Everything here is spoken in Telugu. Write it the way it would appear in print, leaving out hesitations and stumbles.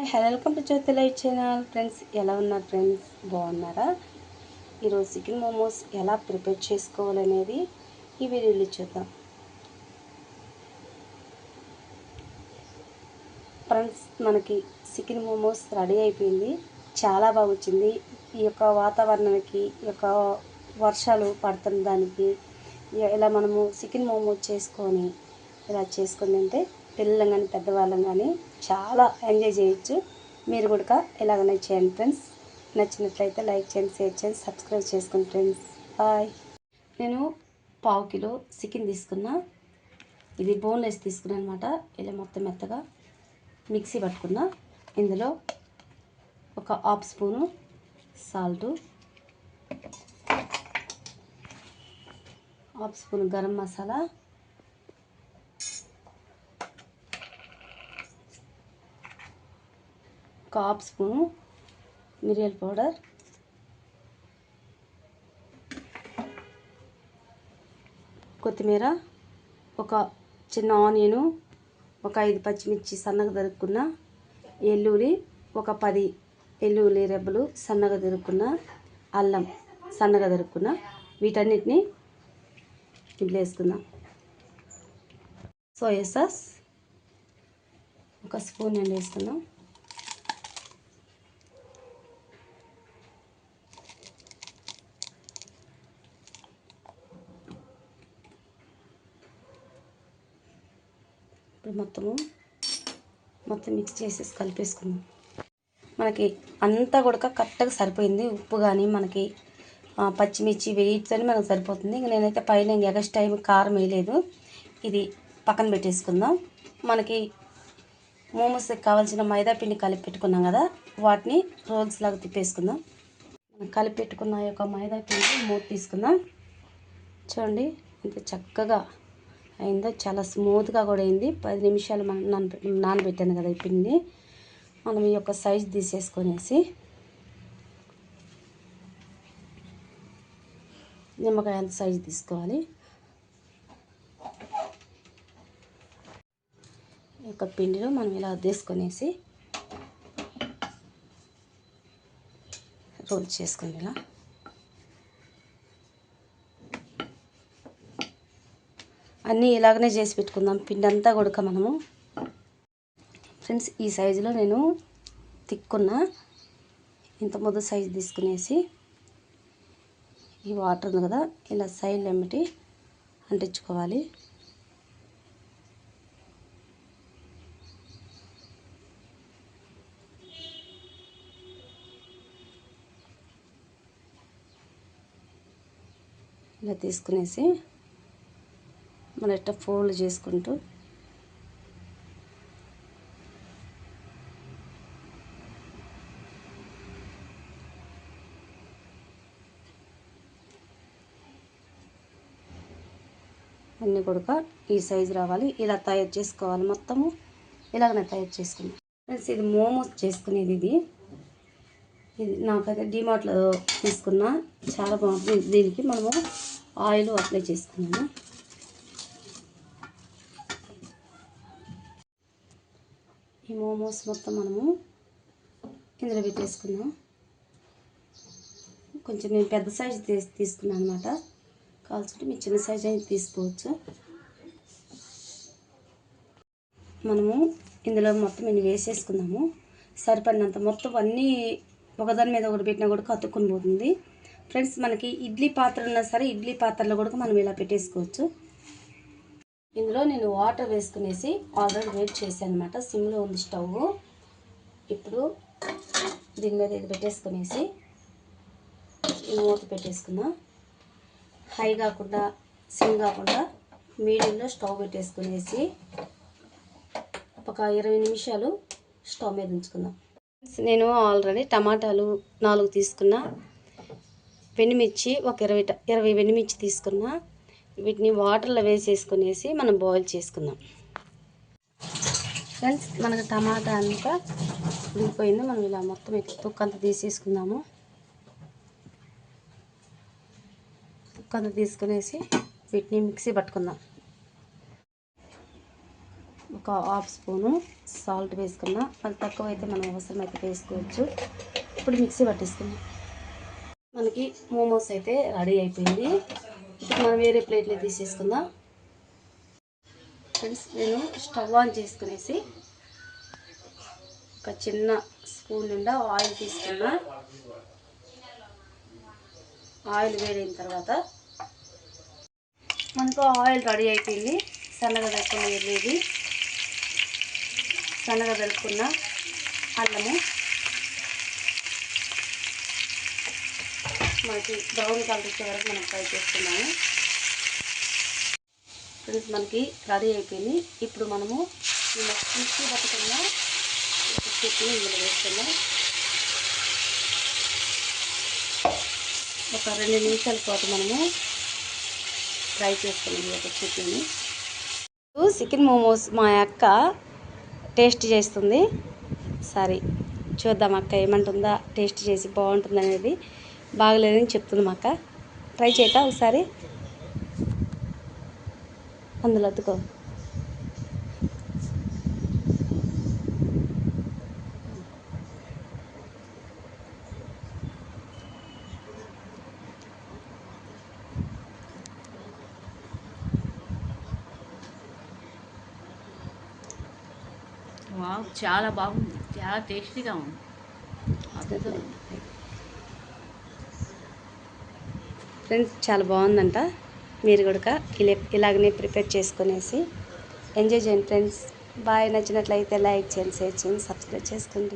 Hello welcome to Jyothi life channel. Friends ఎలా ఉన్నారు ఫ్రెండ్స్, బాగున్నారా? ఈరోజు చికెన్ మోమోస్ ఎలా ప్రిపేర్ చేసుకోవాలనేది ఈ వీడియోలో చూద్దాం. ఫ్రెండ్స్, మనకి చికెన్ మోమోస్ రెడీ అయిపోయింది. చాలా బాగా వచ్చింది. ఈ యొక్క వాతావరణానికి, ఈ యొక్క వర్షాలు పడుతున్న దానికి ఇలా మనము చికెన్ మోమోస్ చేసుకొని ఇలా చేసుకొని తింటే పిల్లలు కానీ పెద్దవాళ్ళం కానీ చాలా ఎంజాయ్ చేయొచ్చు. మీరు కూడా ఎలాగైనా చేయండి ఫ్రెండ్స్. నచ్చినట్లయితే లైక్ చేయండి, షేర్ చేయండి, సబ్స్క్రైబ్ చేసుకోండి ఫ్రెండ్స్. బాయ్. నేను ½ కిలో చికెన్ తీసుకున్నా. ఇది బోన్లెస్ తీసుకున్నా అనమాట. ఇలా మొత్తం మెత్తగా మిక్సీ పట్టుకున్నా. ఇందులో ఒక ½ spoon salt, ½ spoon garam masala, ఒక ½ స్పూను మిరియాల పౌడర్, కొత్తిమీర, ఒక చిన్న ఆనియను, ఒక 5 పచ్చిమిర్చి సన్నగా తరుక్కున్న, ఎల్లుల్లి ఒక 10 ఎల్లుల్లి రెబ్బలు సన్నగా తరుక్కున్న, అల్లం సన్నగా తరుక్కున్న, వీటన్నిటిని ఇంట్లో వేసుకుందాం. సోయా సాస్ ఒక స్పూన్ అండి వేసుకుందాం. ఇప్పుడు మొత్తం మిక్స్ చేసేసి కలిపేసుకుందాం. మనకి అంతా కూడా కరెక్ట్గా సరిపోయింది. ఉప్పు కానీ మనకి పచ్చిమిర్చి వేయితోనే మనకు సరిపోతుంది. ఇంక నేనైతే పైన ఎగస్ట్రా టైం కారం వేయలేదు. ఇది పక్కన పెట్టేసుకుందాం. మనకి మోమోస్కి కావాల్సిన మైదా పిండి కలిపి పెట్టుకున్నాం కదా, వాటిని రోల్స్ లాగా తిప్పేసుకుందాం. కలిపి పెట్టుకున్న యొక్క మైదా పిండి మూత తీసుకుందాం. చూడండి ఇంత చక్కగా అయిందో, చాలా స్మూత్గా కూడా అయింది. 10 నిమిషాలు నానబెట్టాను కదా ఈ పిండి. మనం ఈ యొక్క సైజు తీసేసుకొనేసి నిమ్మకాయ అంత సైజు తీసుకోవాలి. ఈ యొక్క పిండిలో మనం ఇలా అద్దేసుకొనేసి రోల్ చేసుకొని ఇలా అన్నీ ఇలాగనే చేసి పెట్టుకుందాం. పిండి అంతా కూడా మనము ఫ్రెండ్స్ ఈ సైజులో నేను తిక్కున్న ఇంత ముద్ద సైజు తీసుకునేసి ఈ వాటర్ ఉంది కదా, ఇలా సైడ్ ఎమ్మటి అంటించుకోవాలి. ఇలా తీసుకునేసి మన ఇట్లా ఫోల్డ్ చేసుకుంటూ అన్నీ కూడా ఈ సైజు రావాలి. ఇలా తయారు చేసుకోవాలి. మొత్తము ఇలాగనే తయారు చేసుకుందాం ఫ్రెండ్స్. ఇది మోమోస్ చేసుకునేది. ఇది నాకైతే డిమార్ట్లో తీసుకున్నా, చాలా బాగుంటుంది. దీనికి మనము ఆయిల్ అప్లై చేసుకున్నాము. ఈ మోమోస్ మొత్తం మనము ఇందులో పెట్టేసుకుందాం. కొంచెం నేను పెద్ద సైజు తీసుకున్నాను అనమాట. కావాల్సింటే మీరు చిన్న సైజు అయితే తీసుకోవచ్చు. మనము ఇందులో మొత్తం ఇన్ని వేసేసుకుందాము. సరిపడినంత మొత్తం అన్నీ ఒకదాని మీద ఒకటి పెట్టినా కూడా అతుక్కుని పోతుంది ఫ్రెండ్స్. మనకి ఇడ్లీ పాత్ర ఉన్నా సరే, ఇడ్లీ పాత్రలో కూడా మనం ఇలా పెట్టేసుకోవచ్చు. ఇందులో నేను వాటర్ వేసుకునేసి ఆల్రెడీ వెయిట్ చేశాను అనమాట. సిమ్లో ఉంది స్టవ్. ఇప్పుడు దీని మీద ఇది పెట్టేసుకునేసి ఈ మూత పెట్టేసుకుందాం. హై కాకుండా సిమ్ కాకుండా మీడియంలో స్టవ్ పెట్టేసుకునేసి ఒక 20 నిమిషాలు స్టవ్ మీద ఉంచుకుందాం. నేను ఆల్రెడీ టమాటాలు 4 తీసుకున్నా, వెండిమిర్చి ఒక 20 వెండిమిర్చి తీసుకున్నా. వీటిని వాటర్లో వేసేసుకునేసి మనం బాయిల్ చేసుకుందాం ఫ్రెండ్స్. మనకు టమాటా అంతా ఉడికిపోయింది. మనం ఇలా మొత్తం తొక్కంతా తీసేసుకుందాము. తొక్కంతా తీసుకునేసి వీటిని మిక్సీ పట్టుకుందాం. ఒక హాఫ్ స్పూను సాల్ట్ వేసుకున్నా, అది తక్కువ అయితే మనం అవసరమైతే వేసుకోవచ్చు. ఇప్పుడు మిక్సీ పట్టేసుకుందాం. మనకి మోమోస్ అయితే రెడీ అయిపోయింది. ఇప్పుడు మనం వేరే ప్లేట్లో తీసేసుకుందాం. ఫ్రెండ్స్, నేను స్టవ్ ఆన్ చేసుకునేసి ఒక చిన్న స్పూన్ నిండా ఆయిల్ తీసుకున్నా. ఆయిల్ వేడైన తర్వాత మనకు ఆయిల్ రెడీ అయిపోయింది. సన్నగా తరుక్కున్న ఎల్లిది, సన్నగా తరుక్కున్న అల్లము, మనకి బ్రౌన్ కలర్ వచ్చే వరకు మనం ఫ్రై చేసుకున్నాము. ఫ్రెండ్స్, మనకి రెడీ అయిపోయింది. ఇప్పుడు మనము మిక్సీ పట్టుకున్న చట్నీ ఇందులో వేసుకుందాం. ఒక 2 నిమిషాల పాటు మనము ఫ్రై చేసుకున్నాం ఒక చట్నీని. చికెన్ మోమోస్ మా అక్క టేస్ట్ చేస్తుంది. సరే చూద్దాం అక్క ఏమంటుందా. టేస్ట్ చేసి బాగుంటుంది అనేది, బాగలేదని చెప్తుంది మా అక్క. ట్రై చేయక ఒకసారి అందులో అద్దుకో. వావ్, చాలా బాగుంది, చాలా టేస్టీగా ఉంది. ఫ్రెండ్స్, చాలా బాగుందంట. మీరు కూడా ఇలాగనే ప్రిపేర్ చేసుకునేసి ఎంజాయ్ చేయండి ఫ్రెండ్స్. బాయ్. నచ్చినట్లయితే లైక్ చేయండి, షేర్ చేయండి, సబ్స్క్రైబ్ చేసుకోండి.